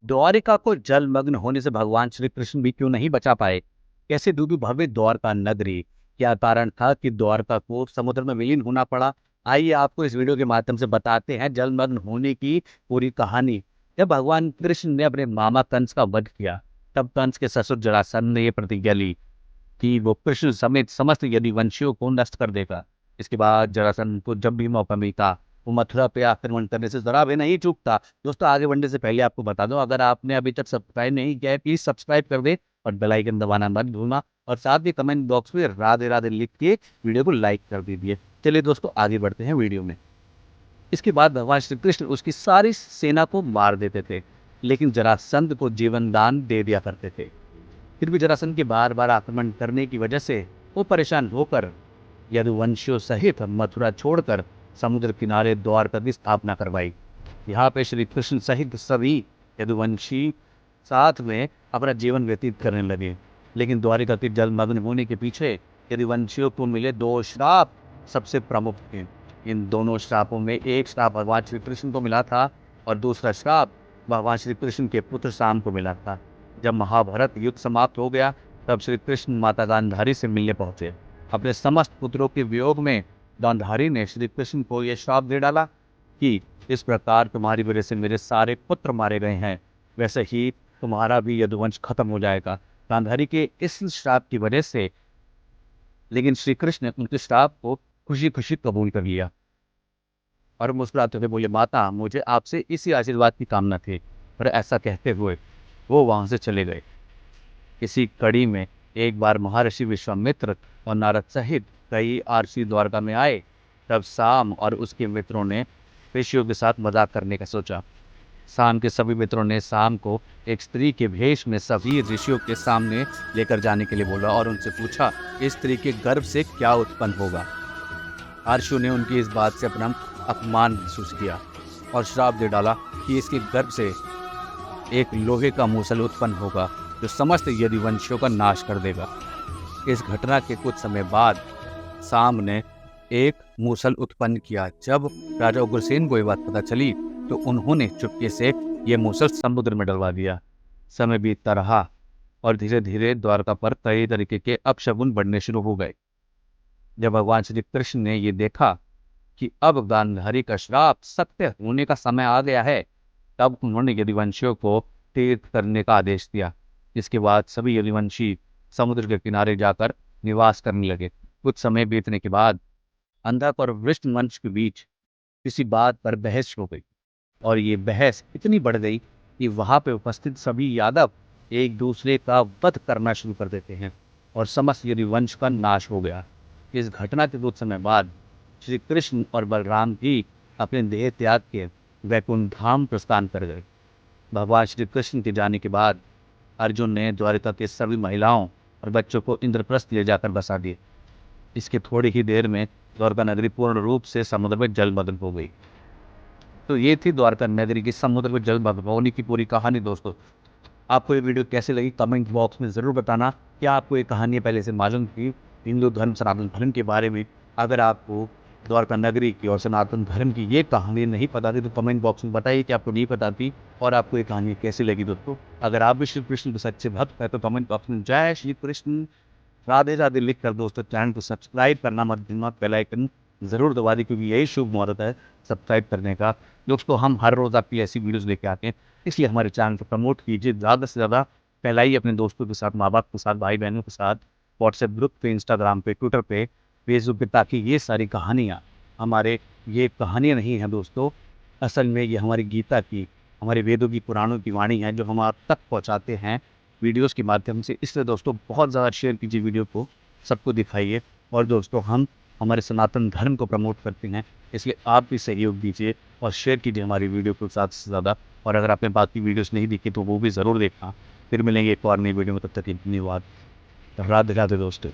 द्वारिका को जलमग्न होने से भगवान श्री कृष्ण भी क्यों नहीं बचा पाए? कैसे डूबी भव्य द्वारका नगरी? क्या कारण था कि द्वारका को समुद्र में विलीन होना पड़ा? आइए आपको इस वीडियो के माध्यम से बताते हैं जलमग्न होने की पूरी कहानी। जब भगवान कृष्ण ने अपने मामा कंस का वध किया, तब कंस के ससुर जरासंध ने यह प्रतिज्ञा ली कि वो कृष्ण समेत समस्त यदुवंशियों को नष्ट कर देगा। इसके बाद जरासंध को जब भी मौका मिलता, वो मथुरा पे आक्रमण करने से जरा भी नहीं चूकता। दोस्तों, आगे बढ़ने से पहले आपको बता दूं, अगर आपने अभी तक सब्सक्राइब नहीं किया है, प्लीज सब्सक्राइब कर दे और बेल आइकन दबाना मत भूलना। और साथ ही कमेंट बॉक्स में राधे राधे लिख के वीडियो को लाइक कर दीजिए। चलिए दोस्तों, आगे बढ़ते हैं वीडियो में। इसके बाद भगवान श्री कृष्ण उसकी सारी सेना को मार देते थे, लेकिन जरासंध को जीवन दान दे दिया करते थे। फिर भी जरासंध के बार बार आक्रमण करने की वजह से वो परेशान होकर यदुवंशियों सहित मथुरा छोड़कर समुद्र किनारे द्वारका की स्थापना करवाई। यहाँ पे श्री कृष्ण सहित सभी यदुवंशी साथ में अपना जीवन व्यतीत करने लगे। लेकिन द्वारिका के जलमग्न होने के पीछे यदुवंशियों को मिले दो श्राप सबसे प्रमुख थे। इन दोनों श्रापों में एक श्राप भगवान श्री कृष्ण को मिला था और दूसरा श्राप भगवान श्री कृष्ण के पुत्र शाम को मिला था। जब महाभारत युद्ध समाप्त हो गया, तब श्री कृष्ण माता गांधारी से मिलने पहुंचे। अपने समस्त पुत्रों के वियोग में गांधारी ने श्री कृष्ण को यह श्राप दे डाला कि इस प्रकार तुम्हारी वजह से मेरे सारे पुत्र मारे गए हैं, वैसे ही तुम्हारा भी यदुवंश खत्म हो जाएगा। गांधारी के इस श्राप की वजह से लेकिन श्री कृष्ण ने उनके श्राप को खुशी खुशी कबूल कर लिया और मुस्कुराते हुए बोले, माता, मुझे आपसे इसी आशीर्वाद की कामना थी। पर ऐसा कहते हुए वो वहां से चले गए। इसी कड़ी में एक बार महर्षि विश्वामित्र और नारद सहित कई आरसी द्वारका में आए। तब साम और उसके मित्रों ने ऋषियों के साथ मजाक करने का सोचा। साम के सभी मित्रों ने साम को एक स्त्री के भेष में सभी ऋषियों के सामने लेकर जाने के लिए बोला और उनसे पूछा, इस स्त्री के गर्भ से क्या उत्पन्न होगा? आर्षियों ने उनकी इस बात से अपना अपमान महसूस किया और श्राप दे डाला कि इसके गर्भ से एक लोहे का मूसल उत्पन्न होगा जो समस्त यदुवंशियों का नाश कर देगा। इस घटना के कुछ समय बाद साम ने एक मूसल उत्पन्न किया। जब राजा उग्रसेन को यह बात पता चली, तो उन्होंने चुपके से यह मूसल समुद्र में डलवा दिया। समय बीतता रहा और धीरे धीरे द्वारका पर कई तरीके के अपशगुन बढ़ने शुरू हो गए। जब भगवान श्री कृष्ण ने यह देखा कि अब गांधारी का श्राप सत्य होने का समय आ गया है, तब उन्होंने यदुवंशियों को तीर्थ करने का आदेश दिया। इसके बाद सभी यदुवंशी समुद्र के किनारे जाकर निवास करने लगे। कुछ समय बीतने के बाद अंधक और वृष्ण वंश के बीच किसी बात पर बहस हो गई और ये बहस इतनी बढ़ गई कि वहां पे उपस्थित सभी यादव एक दूसरे का वध करना शुरू कर देते हैं और समस्त यदुवंश का नाश हो गया। इस घटना के कुछ समय बाद श्री कृष्ण और बलराम भी अपने देह त्याग के वैकुंठ धाम प्रस्थान कर गए। भगवान श्री कृष्ण के जाने के बाद अर्जुन ने द्वारिका के सभी महिलाओं और बच्चों को इंद्रप्रस्थ ले जाकर बसा दिए। इसके थोड़ी ही देर में द्वारका नगरी पूर्ण रूप से समुद्र में जलमग्न हो गई। तो ये थी द्वारका नगरी की समुद्र में जलमग्न होने की पूरी कहानी। दोस्तों, आपको ये वीडियो कैसे लगी कमेंट बॉक्स में ज़रूर बताना। क्या आपको ये कहानी पहले से मालूम थी हिंदू धर्म सनातन धर्म के बारे में? अगर आपको द्वारका नगरी की और सनातन धर्म की ये कहानी नहीं पता थी, तो कमेंट बॉक्स में बताइए कि आपको नहीं पता थी और आपको ये कहानी कैसी लगी। दोस्तों, अगर आप भी श्री कृष्ण के सच्चे भक्त हैं, तो कमेंट बॉक्स में जय श्री कृष्ण राधे राधे लिख कर दोस्तों चैनल को सब्सक्राइब करना मत भूलना, बेल आइकन ज़रूर दबा दी, क्योंकि यही शुभ मुहूर्त है सब्सक्राइब करने का। दोस्तों, हम हर रोज़ आपकी ऐसी वीडियोस लेके आते हैं, इसलिए हमारे चैनल को प्रमोट कीजिए, ज़्यादा से ज़्यादा फैलाइए अपने दोस्तों के साथ, माँ बाप के साथ, भाई बहनों के साथ, व्हाट्सएप ग्रुप पे, इंस्टाग्राम पे, ट्विटर पे, फेसबुक पे, ताकि ये सारी कहानियाँ हमारे ये कहानियाँ नहीं हैं दोस्तों, असल में ये हमारी गीता की, हमारे वेदों की, पुराणों की वाणी है जो हम आप तक पहुँचाते हैं वीडियोस के माध्यम से। इसलिए दोस्तों बहुत ज़्यादा शेयर कीजिए वीडियो को, सबको दिखाइए। और दोस्तों, हम हमारे सनातन धर्म को प्रमोट करते हैं, इसलिए आप भी सहयोग दीजिए और शेयर कीजिए हमारी वीडियो को ज़्यादा से ज़्यादा। और अगर आपने बाकी वीडियोस नहीं देखी तो वो भी ज़रूर देखना। फिर मिलेंगे एक और नई वीडियो में, तब तक धन्यवाद। राधे राधे दोस्तों।